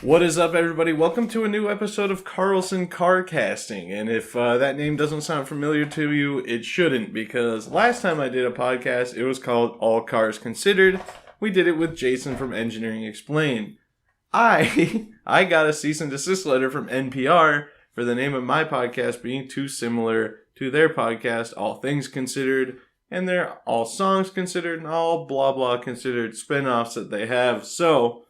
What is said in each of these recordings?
What is up, everybody? Welcome to a new episode of Carlson Carcasting. And if that name doesn't sound familiar to you, it shouldn't, because last time I did a podcast, it was called All Cars Considered. We did it with Jason from Engineering Explained. I got a cease and desist letter from NPR for the name of my podcast being too similar to their podcast, All Things Considered, and they're all songs considered and all blah blah considered spin-offs that they have. So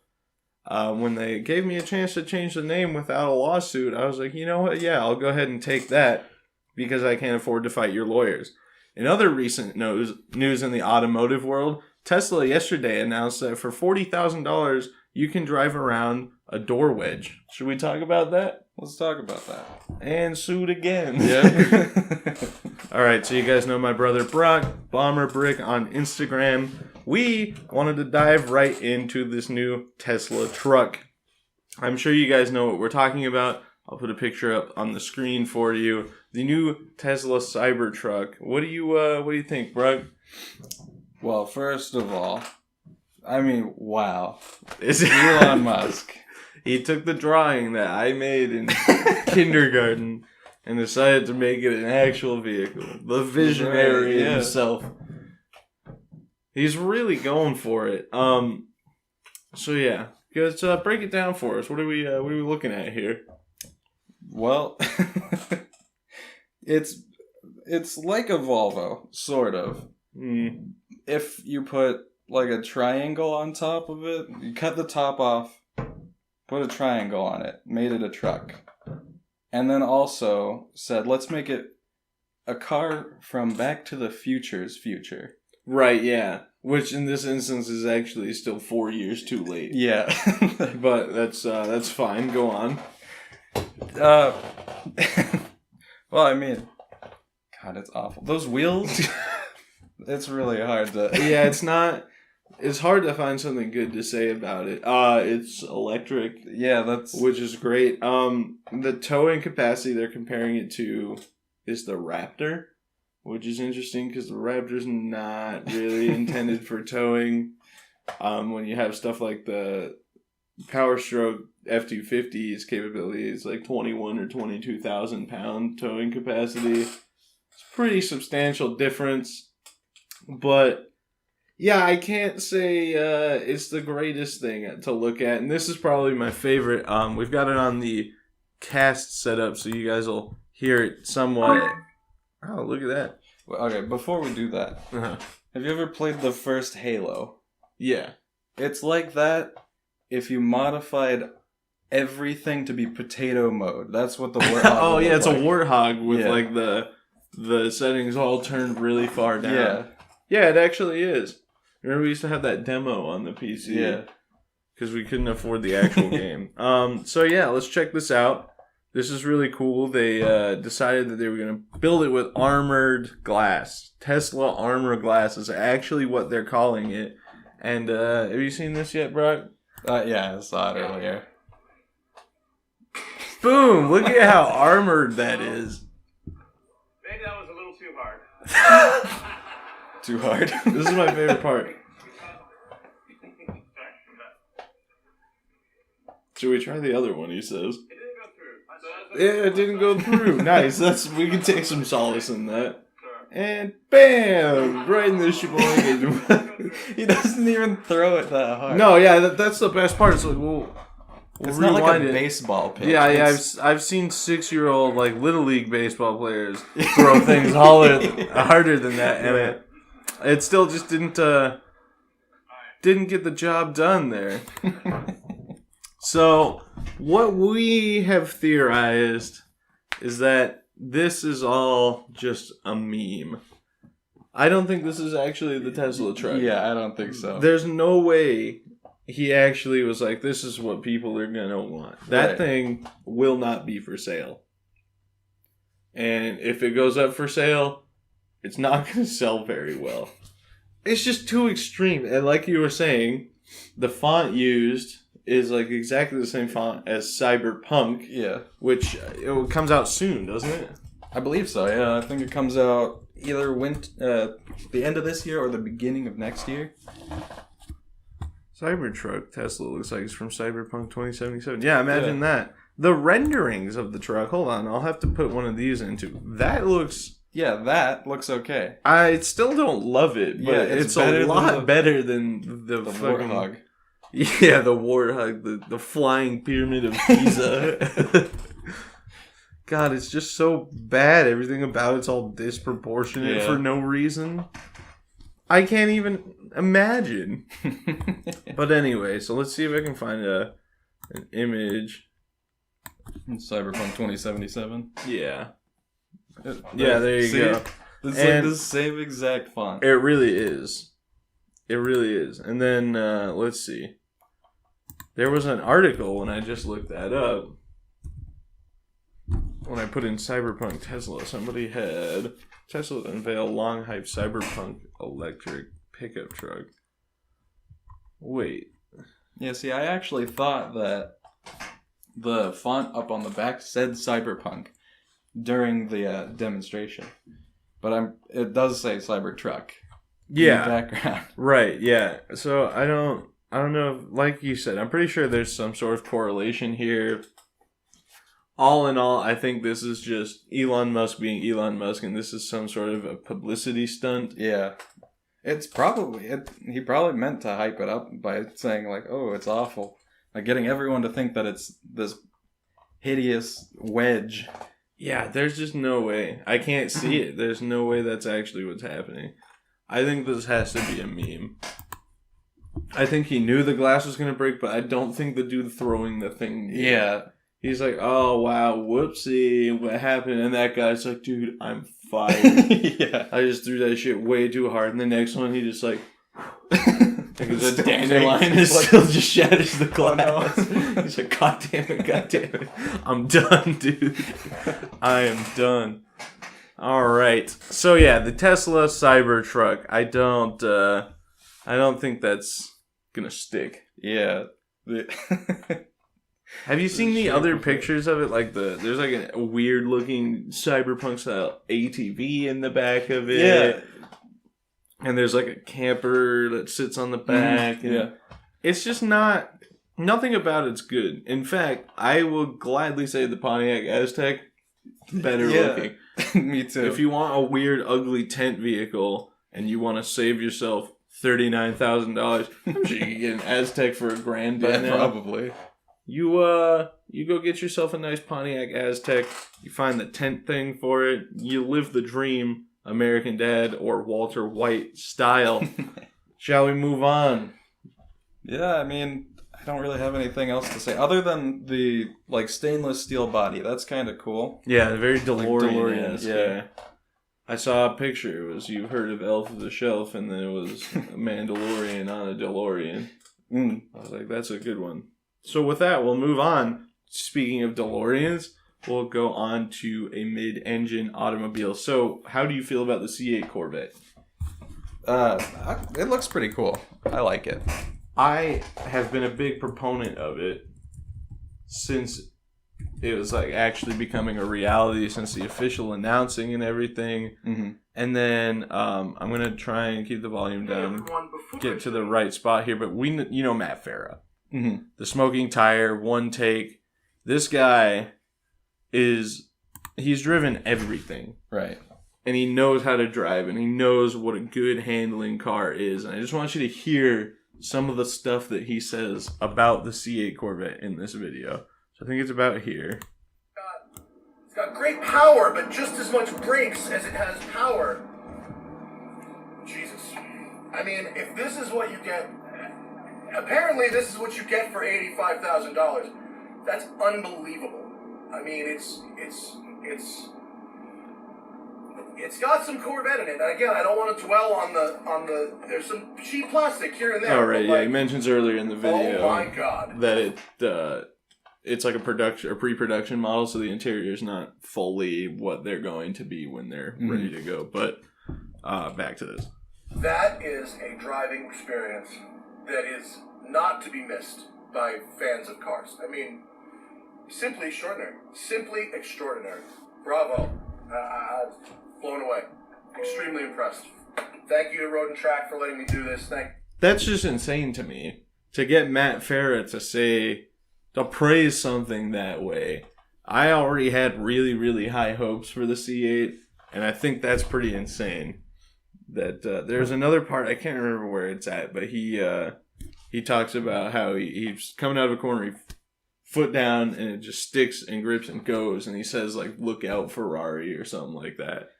when they gave me a chance to change the name without a lawsuit, I was like, you know what? Yeah, I'll go ahead and take that because I can't afford to fight your lawyers. In other recent news in the automotive world, Tesla yesterday announced that for $40,000, you can drive around a door wedge. Should we talk about that? Let's talk about that. And sued again. Yeah. All right, so you guys know my brother Brock, Bomber Brick on Instagram. We wanted to dive right into this new Tesla truck. I'm sure you guys know what we're talking about. I'll put a picture up on the screen for you. The new Tesla Cybertruck. What do you think, Brock? Well, first of all, I mean, wow. Is Elon Musk. He took the drawing that I made in kindergarten and decided to make it an actual vehicle. The visionary himself. He's really going for it. So yeah, let's break it down for us. What are we looking at here? Well, it's like a Volvo, sort of. If you put like a triangle on top of it, you cut the top off, put a triangle on it, made it a truck. And then also said, let's make it a car from Back to the Future's future. Right, yeah. Which in this instance is actually still 4 years too late. Yeah. But that's fine. Go on. Well, I mean, God, it's awful. Those wheels, it's really hard to... Yeah, it's hard to find something good to say about it. It's electric. Yeah, which is great. The towing capacity they're comparing it to is the Raptor, which is interesting because the Raptor's not really intended for towing. When you have stuff like the Power Stroke F-250's capability is like 21 or 22,000 pound towing capacity. It's a pretty substantial difference, but yeah, I can't say it's the greatest thing to look at, and this is probably my favorite. We've got it on the cast setup, so you guys will hear it somewhat. Oh, look at that. Well, okay, before we do that, have you ever played the first Halo? Yeah. It's like that if you modified everything to be potato mode. That's what the Warthog Oh, yeah, it's like. a Warthog with like the settings all turned really far down. Yeah. Yeah, it actually is. Remember, we used to have that demo on the PC. Yeah. Because we couldn't afford the actual game. So yeah, let's check this out. This is really cool. They decided that they were going to build it with armored glass. Tesla armor glass is actually what they're calling it. And have you seen this yet, Brock? Yeah, I saw it earlier. Boom! Look at how armored that is. Maybe that was a little too hard. Too hard. This is my favorite part. Should we try the other one, he says? It didn't go through. Yeah, it didn't go through. Nice. We can take some solace in that. And bam! Right in the sheboygan. He doesn't even throw it that hard. No, yeah, that's the best part. It's like, we'll it's not like a it. baseball pitch. Yeah, I've seen 6-year-old like little league baseball players throw things harder than that, and it still just didn't get the job done there. So what we have theorized is that this is all just a meme. I don't think this is actually the Tesla truck. Yeah, I don't think so. There's no way he actually was like, this is what people are going to want. That thing will not be for sale. And if it goes up for sale, it's not going to sell very well. It's just too extreme. And like you were saying, the font used is like exactly the same font as Cyberpunk. Yeah. Which it comes out soon, doesn't it? I believe so, yeah. I think it comes out either the end of this year or the beginning of next year. Cybertruck Tesla looks like it's from Cyberpunk 2077. Yeah, imagine that. The renderings of the truck. Hold on, I'll have to put one of these into. That looks... Yeah, that looks okay. I still don't love it, but it's a lot better than the fucking... Warthog. Yeah, the Warthog, the flying pyramid of Giza. God, it's just so bad. Everything about it's all disproportionate for no reason. I can't even imagine. But anyway, so let's see if I can find an image. Cyberpunk 2077. Yeah. Yeah, there you go. It's like the same exact font. It really is. It really is. And then, let's see. There was an article when I just looked that up. When I put in Cyberpunk Tesla, somebody had Tesla unveil long hype Cyberpunk electric pickup truck. Wait. Yeah, see, I actually thought that the font up on the back said Cyberpunk during the demonstration. But it does say Cybertruck in the background. Right, yeah. So I don't know, like you said, I'm pretty sure there's some sort of correlation here. All in all, I think this is just Elon Musk being Elon Musk, and this is some sort of a publicity stunt. Yeah. It's probably... he probably meant to hype it up by saying, like, oh, it's awful. Like, getting everyone to think that it's this hideous wedge. Yeah, there's just no way. I can't see it. There's no way that's actually what's happening. I think this has to be a meme. I think he knew the glass was going to break, but I don't think the dude throwing the thing... Yeah. He's like, oh, wow, whoopsie, what happened? And that guy's like, dude, I'm fired. Yeah. I just threw that shit way too hard. And the next one, he just like... because the dandelion is still just shatters the glass. He's like, God damn it. I'm done, dude. I am done. All right. So, yeah, the Tesla Cybertruck. I don't think that's going to stick. Yeah. Have you seen the other pictures of it? Like there's like a weird looking cyberpunk style ATV in the back of it. Yeah. And there's like a camper that sits on the back. Mm-hmm. Yeah. It's just nothing about it's good. In fact, I will gladly say the Pontiac Aztek better looking. Me too. If you want a weird, ugly tent vehicle and you want to save yourself $39,000, I'm sure you can get an Aztek for $1,000 by now. Probably. You go get yourself a nice Pontiac Aztek. You find the tent thing for it. You live the dream, American Dad or Walter White style. Shall we move on? Yeah, I mean, I don't really have anything else to say other than the like stainless steel body. That's kind of cool. Yeah, very DeLorean. Like yeah. I saw a picture. It was you've heard of Elf of the Shelf, and then it was a Mandalorian on a DeLorean. I was like, that's a good one. So with that, we'll move on. Speaking of DeLoreans, we'll go on to a mid-engine automobile. So how do you feel about the C8 Corvette? It looks pretty cool. I like it. I have been a big proponent of it since it was like actually becoming a reality, since the official announcing and everything. Mm-hmm. And then I'm going to try and keep the volume down, get to the right spot here. But you know Matt Farah. Mm-hmm. The smoking tire, one take. This guy he's driven everything. Right. And he knows how to drive, and he knows what a good handling car is. And I just want you to hear some of the stuff that he says about the C8 Corvette in this video. So I think it's about here. It's got great power, but just as much brakes as it has power. Jesus. I mean, if this is what you get... Apparently, this is what you get for $85,000. That's unbelievable. I mean, it's got some Corvette in it. And again, I don't want to dwell on the. There's some cheap plastic here and there. All right, yeah. He mentions earlier in the video. Oh my God. That it's like a pre-production model, so the interior is not fully what they're going to be when they're ready to go. But back to this. That is a driving experience that is not to be missed by fans of cars. I mean, simply extraordinary. Simply extraordinary. Bravo. Blown away. Extremely impressed. Thank you to Road and Track for letting me do this. That's just insane to me. to get Matt Farah to praise something that way, I already had really, really high hopes for the C8, and I think that's pretty insane. That there's another part, I can't remember where it's at, but he talks about how he's coming out of a corner, foot down, and it just sticks and grips and goes, and he says, like, look out Ferrari or something like that.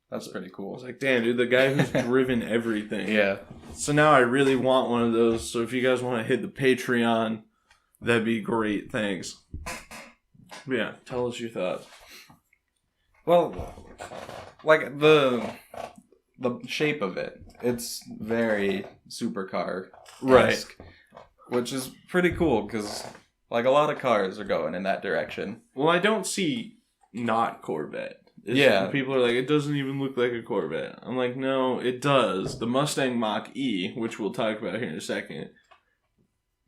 That's pretty cool. I was like, damn, dude, the guy who's driven everything. Yeah. So now I really want one of those, so if you guys want to hit the Patreon, that'd be great, thanks. But yeah, tell us your thoughts. Well, like, the shape of it, it's very supercar-esque. Right. Which is pretty cool, because, like, a lot of cars are going in that direction. Well, I don't see not Corvette. People are like, it doesn't even look like a Corvette. I'm like, no, it does. The Mustang Mach-E, which we'll talk about here in a second,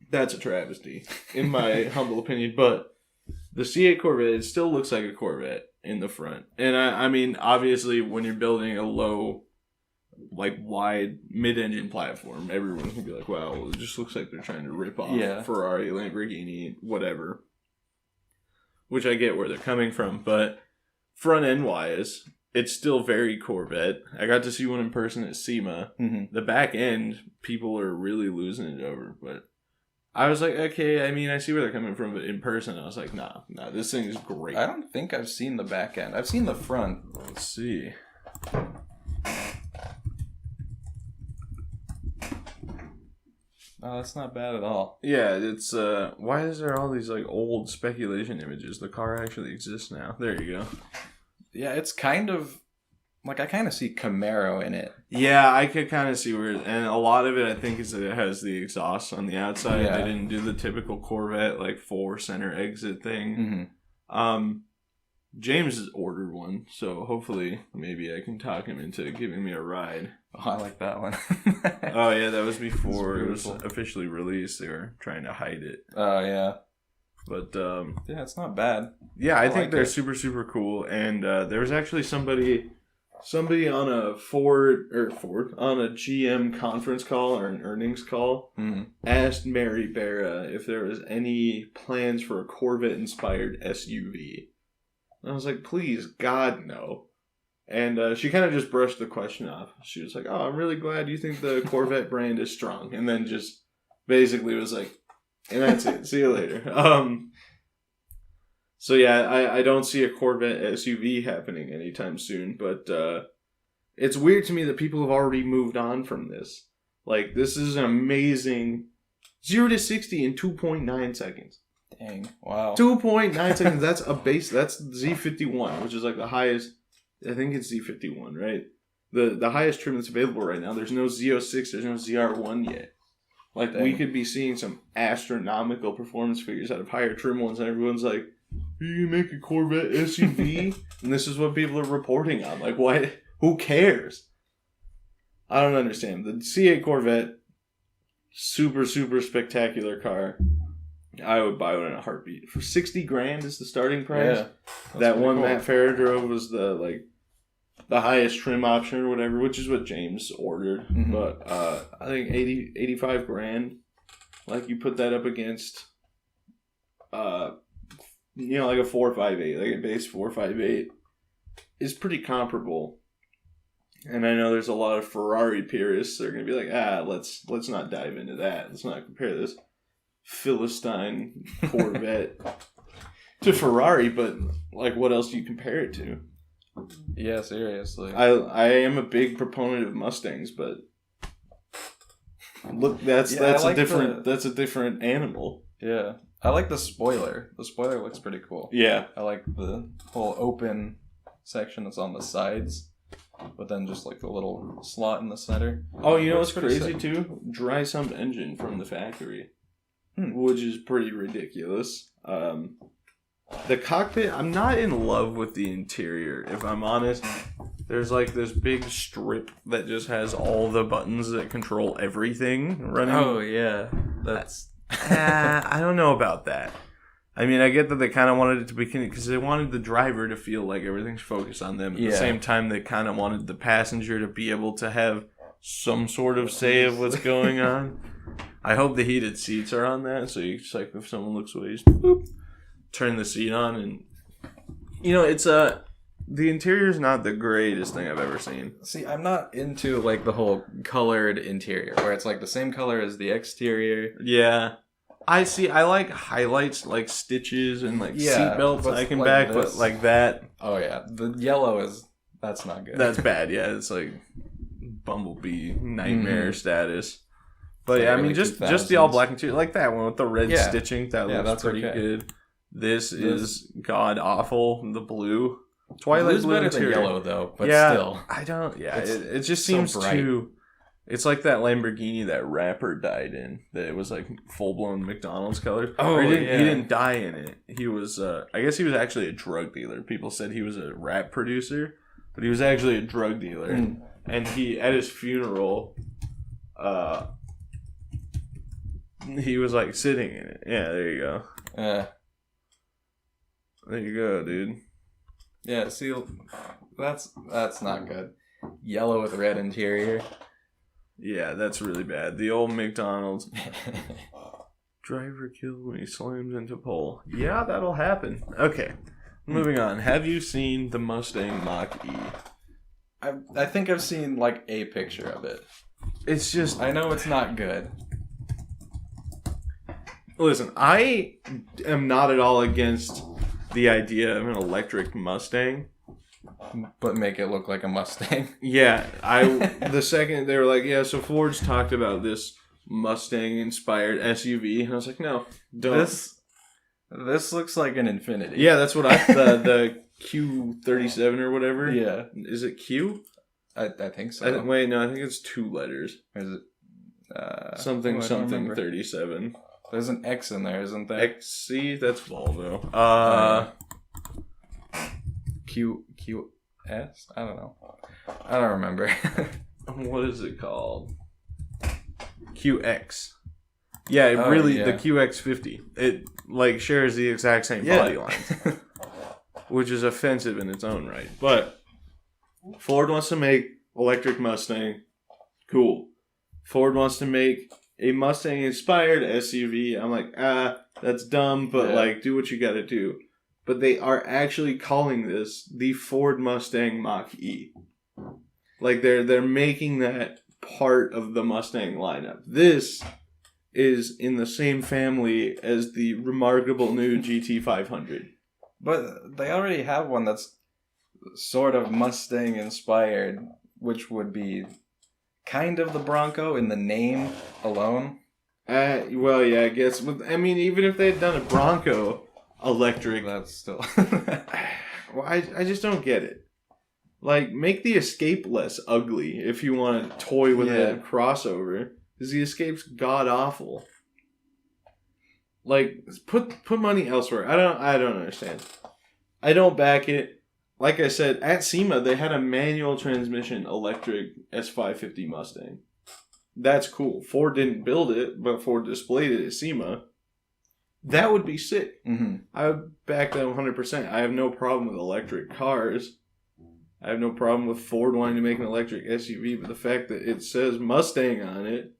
that's a travesty, in my humble opinion. But the C8 Corvette, it still looks like a Corvette in the front. And I mean, obviously, when you're building a low, like, wide mid-engine platform, everyone can be like, wow, it just looks like they're trying to rip off Ferrari, Lamborghini, whatever. Which I get where they're coming from, but front end wise, it's still very Corvette. I got to see one in person at SEMA. Mm-hmm. The back end, people are really losing it over, but I was like, okay, I mean, I see where they're coming from, but in person, I was like, nah, this thing is great. I don't think I've seen the back end. I've seen the front. Let's see. Oh, that's not bad at all. Yeah, it's, why is there all these, like, old speculation images? The car actually exists now. There you go. Yeah, it's kind of, like, I kind of see Camaro in it. Yeah, I could kind of see where, and a lot of it, I think, is that it has the exhaust on the outside. Yeah. They didn't do the typical Corvette, like, 4 center exit thing. Mm-hmm. James has ordered one, so hopefully maybe I can talk him into giving me a ride. Oh, I like that one. Oh, yeah, that was before it was officially released. They were trying to hide it. Oh, yeah. But, yeah, it's not bad. Yeah, I think they're super, super cool. And there was actually somebody on a on a GM conference call or an earnings call, asked Mary Barra if there was any plans for a Corvette-inspired SUV. And I was like, please, God, no. And she kind of just brushed the question off. She was like, oh, I'm really glad you think the Corvette brand is strong. And then just basically was like, and that's it. See you later. So yeah, I don't see a Corvette SUV happening anytime soon. But it's weird to me that people have already moved on from this. Like, this is an amazing 0 to 60 in 2.9 seconds. Dang, wow. 2.9 seconds, that's Z51, which is like the highest, I think it's Z51, right? The highest trim that's available right now. There's no Z06, there's no ZR1 yet. Like, we could be seeing some astronomical performance figures out of higher trim ones, and everyone's like, are you going to make a Corvette SUV? And this is what people are reporting on. Like, why? Who cares? I don't understand. The C8 Corvette, super, super spectacular car. I would buy one in a heartbeat. For $60,000 is the starting price. Yeah, that one cool. Matt Farah drove was the highest trim option or whatever, which is what James ordered. Mm-hmm. But I think $85,000. Like, you put that up against, like a 458, like a base 458, is pretty comparable. And I know there's a lot of Ferrari purists that are going to be like, let's not dive into that. Let's not compare this Philistine Corvette to Ferrari, but like, what else do you compare it to? Yeah, seriously. I am a big proponent of Mustangs, but look, that's a different animal. Yeah, I like the spoiler. The spoiler looks pretty cool. Yeah, I like the whole open section that's on the sides, but then just like a little slot in the center. Oh, you know what's crazy too? Dry sump engine from the factory. Which is pretty ridiculous. The cockpit, I'm not in love with the interior, if I'm honest. There's like this big strip that just has all the buttons that control everything running. Oh, yeah. That's... I don't know about that. I mean, I get that they kind of wanted it to be... Because they wanted the driver to feel like everything's focused on them. At the same time, they kind of wanted the passenger to be able to have some sort of say of what's going on. I hope the heated seats are on that, so you just like if someone looks away, you just boop, turn the seat on, and it's the interior's not the greatest thing I've ever seen. See, I'm not into like the whole colored interior where it's like the same color as the exterior. Yeah. I like highlights, like stitches and like seat belts I can back, but like that. Oh yeah, the yellow that's not good. That's bad. Yeah, it's like Bumblebee nightmare status. But yeah, I mean, just the all black interior, like that one with the red stitching. That looks pretty good. This is god awful. The blue. Twilight blue better interior. than yellow though, but still. I don't. Yeah, it just seems too. It's like that Lamborghini that rapper died in. That it was like full blown McDonald's color. Oh, he didn't die in it. He was. I guess he was actually a drug dealer. People said he was a rap producer, but he was actually a drug dealer. And he at his funeral, he was like sitting in it. Yeah, there you go. There you go, dude. Yeah, see, that's not good. Yellow with red interior. Yeah, that's really bad. The old McDonald's. Driver killed when he slams into pole. Yeah, that'll happen. Okay, moving on. Have you seen the Mustang Mach-E? I think I've seen like a picture of it. It's just... I know it's not good. Listen, I am not at all against the idea of an electric Mustang, but make it look like a Mustang. Yeah, the second they were like, yeah, so Ford's talked about this Mustang inspired SUV, and I was like, no, don't. This looks like an Infiniti. Yeah, that's what the Q37 or whatever. Yeah, is it Q? I think so. Wait, no, I think it's 2 letters. Or is it something 37? There's an X in there, isn't there? XC, that's Volvo. QS? I don't know. I don't remember. What is it called? QX. Yeah, the QX50. It like shares the exact same body lines, which is offensive in its own right. But Ford wants to make electric Mustang. Cool. Ford wants to make a Mustang-inspired SUV. I'm like, that's dumb, but like, do what you gotta do. But they are actually calling this the Ford Mustang Mach-E. Like, they're making that part of the Mustang lineup. This is in the same family as the remarkable new GT500. But they already have one that's sort of Mustang-inspired, which would be kind of the Bronco in the name alone. Well, yeah, I guess. I mean, even if they had done a Bronco electric, that's still. Well, I just don't get it. Like, make the Escape less ugly if you want to toy with a crossover, because the Escape's god awful. Like, put money elsewhere. I don't understand. I don't back it. Like I said, at SEMA, they had a manual transmission electric S550 Mustang. That's cool. Ford didn't build it, but Ford displayed it at SEMA. That would be sick. Mm-hmm. I would back that 100%. I have no problem with electric cars. I have no problem with Ford wanting to make an electric SUV, but the fact that it says Mustang on it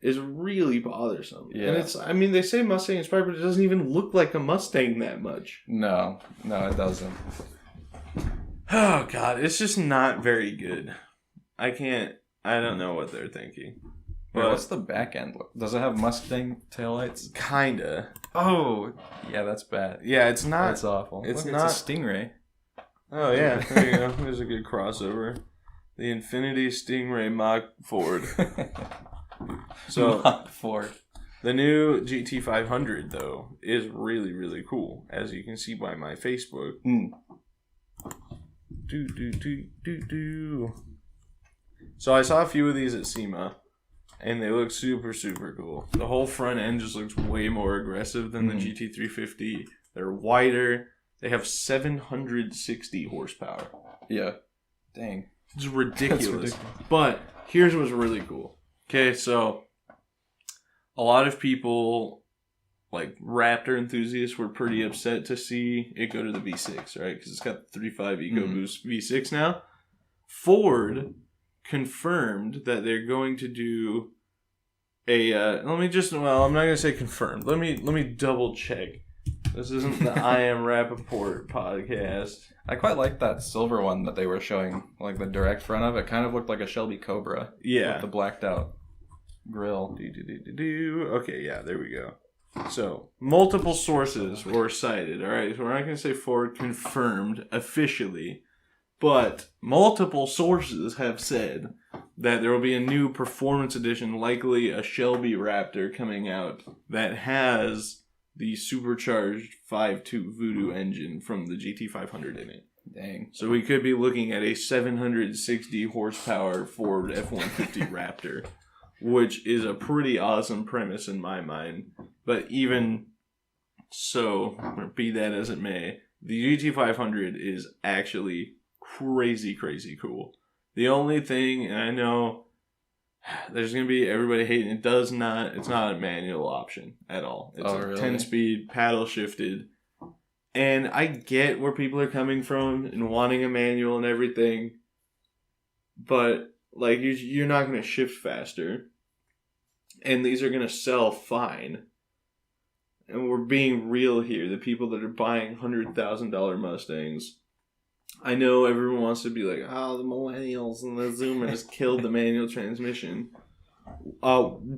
is really bothersome. Yeah. And they say Mustang inspired, but it doesn't even look like a Mustang that much. No, it doesn't. Oh, God, it's just not very good. I don't know what they're thinking. But what's the back end look? Does it have Mustang taillights? Kinda. Oh, yeah, that's bad. Yeah, it's not. That's awful. It's Look, not. It's a Stingray. Oh, yeah, there you go. There's a good crossover. The Infiniti Stingray Mach Ford. So, Mach Ford. The new GT500, though, is really, really cool, as you can see by my Facebook. So I saw a few of these at SEMA, and they look super, super cool. The whole front end just looks way more aggressive than the GT350. They're wider. They have 760 horsepower. Yeah. Dang. It's ridiculous. But here's what's really cool. Okay, so a lot of people, like Raptor enthusiasts, were pretty upset to see it go to the V6, right? Because it's got the 3.5 EcoBoost V6 now. Ford confirmed that they're going to do let me just, well, I'm not gonna say confirmed. Let me double check. This isn't the I Am Rappaport podcast. I quite like that silver one that they were showing, like the direct front of it. Kind of looked like a Shelby Cobra. Yeah. With the blacked out grill. Okay, yeah, there we go. So, multiple sources were cited, alright? So we're not going to say Ford confirmed officially, but multiple sources have said that there will be a new performance edition, likely a Shelby Raptor coming out, that has the supercharged 5.2 Voodoo engine from the GT500 in it. Dang. So we could be looking at a 760 horsepower Ford F-150 Raptor, which is a pretty awesome premise in my mind. But even so, be that as it may, the GT500 is actually crazy, crazy cool. The only thing, and I know there's going to be everybody hating, it's not a manual option at all. It's really? 10-speed, paddle shifted. And I get where people are coming from and wanting a manual and everything. But, like, you're not going to shift faster. And these are going to sell fine. And we're being real here. The people that are buying $100,000 Mustangs. I know everyone wants to be like, oh, the millennials and the Zoomers killed the manual transmission.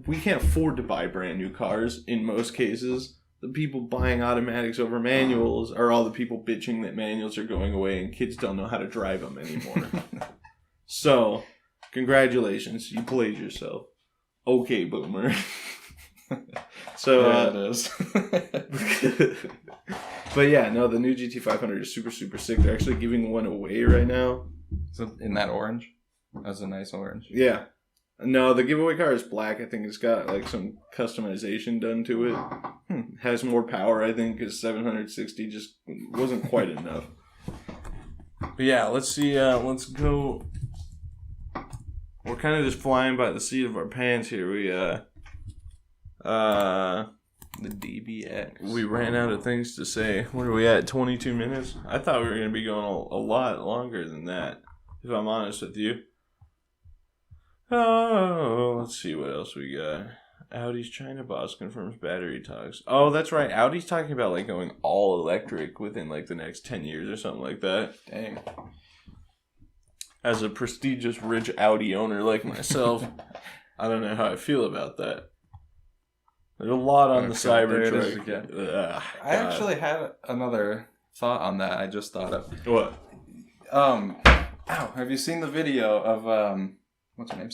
We can't afford to buy brand new cars in most cases. The people buying automatics over manuals are all the people bitching that manuals are going away and kids don't know how to drive them anymore. So, congratulations. You played yourself. Okay, boomer. So, yeah, it is. But yeah, no, the new GT500 is super, super sick. They're actually giving one away right now. So in that orange? That's a nice orange. Yeah. No, the giveaway car is black. I think it's got like some customization done to it. Has more power, I think, because 760 just wasn't quite enough. But yeah, let's see. Let's go. We're kind of just flying by the seat of our pants here. The DBX. We ran out of things to say. What are we at? 22 minutes? I thought we were going to be going a lot longer than that, if I'm honest with you. Oh, let's see what else we got. Audi's China boss confirms battery talks. Oh, that's right. Audi's talking about like going all electric within like the next 10 years or something like that. Dang. As a prestigious rich Audi owner like myself, I don't know how I feel about that. There's a lot on the Cybertruck. I actually had another thought on that. I just thought of What? Have you seen the video of what's her name?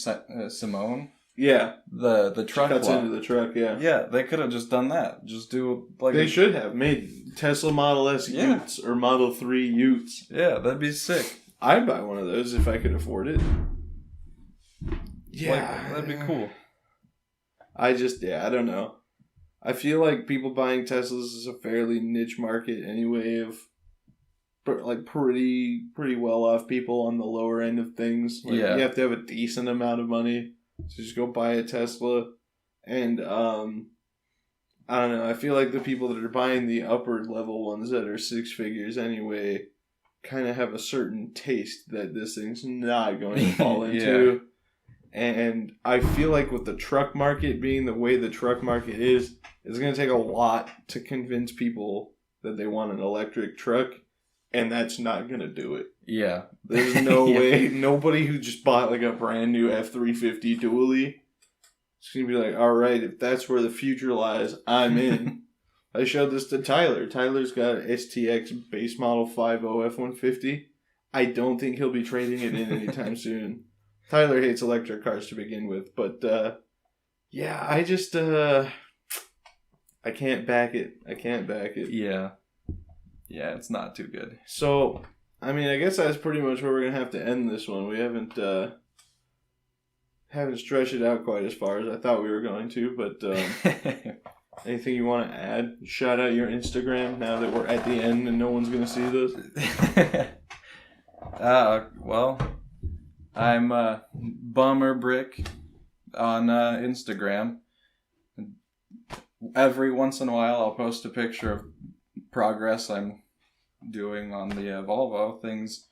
Simone? Yeah. The truck cuts block. into the truck, yeah. Yeah, they could have just done that. Just do like They should have made Tesla Model S Utes or Model 3 Utes. Yeah, that'd be sick. I'd buy one of those if I could afford it. Yeah. That'd be cool. I don't know. I feel like people buying Teslas is a fairly niche market anyway of like pretty well off people on the lower end of things. Like, yeah. You have to have a decent amount of money to just go buy a Tesla. And I don't know. I feel like the people that are buying the upper level ones that are six figures anyway kind of have a certain taste that this thing's not going to fall into. And I feel like with the truck market being the way the truck market is, it's going to take a lot to convince people that they want an electric truck, and that's not going to do it. Yeah. There's no way. Nobody who just bought like a brand new F-350 dually is going to be like, all right, if that's where the future lies, I'm in. I showed this to Tyler. Tyler's got an STX base model 5.0 F-150. I don't think he'll be trading it in anytime soon. Tyler hates electric cars to begin with, but yeah, I just I can't back it. Yeah. Yeah, it's not too good. So, I mean, I guess that's pretty much where we're gonna have to end this one. We haven't stretched it out quite as far as I thought we were going to, but anything you want to add? Shout out your Instagram now that we're at the end and no one's gonna see this. Well, I'm Bummer Brick on Instagram. Every once in a while, I'll post a picture of progress I'm doing on the Volvo, things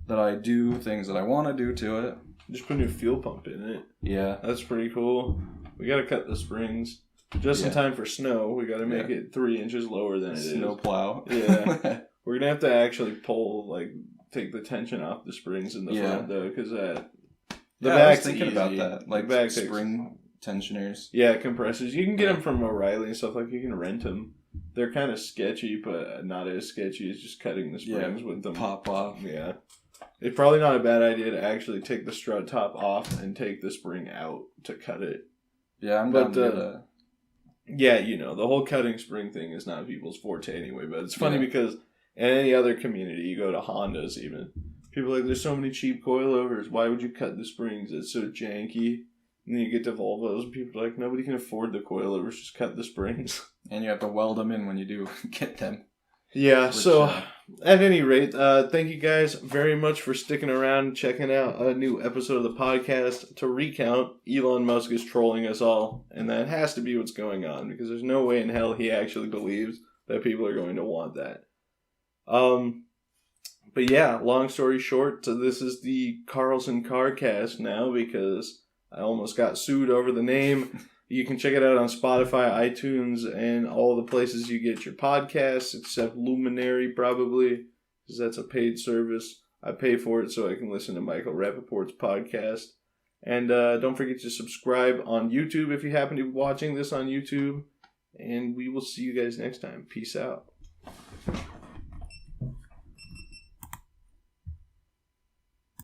that I do, things that I want to do to it. Just put a new fuel pump in it. Yeah. That's pretty cool. We got to cut the springs just in time for snow. We got to make it 3 inches lower than it is. Snow plow. Yeah. We're going to have to actually take the tension off the springs in the front, though, because the back's I was thinking easy. about that. Like the back spring tensioners. Yeah, compressors. You can get them from O'Reilly and stuff. Like, you can rent them. They're kind of sketchy, but not as sketchy as just cutting the springs with them. Pop off. Yeah. It's probably not a bad idea to actually take the strut top off and take the spring out to cut it. Yeah, I'm down to do that. Yeah, the whole cutting spring thing is not people's forte anyway, but it's funny because in any other community, you go to Hondas even, people are like, there's so many cheap coilovers, why would you cut the springs? It's so janky. And then you get to Volvos, and people are like, nobody can afford the coilovers, just cut the springs. And you have to weld them in when you do get them. Yeah, at any rate, thank you guys very much for sticking around and checking out a new episode of the podcast. To recount, Elon Musk is trolling us all, and that has to be what's going on, because there's no way in hell he actually believes that people are going to want that. But yeah, long story short, so this is the Carlson Carcast now, because I almost got sued over the name. You can check it out on Spotify, iTunes, and all the places you get your podcasts, except Luminary, probably, because that's a paid service. I pay for it so I can listen to Michael Rappaport's podcast. And don't forget to subscribe on YouTube if you happen to be watching this on YouTube. And we will see you guys next time. Peace out.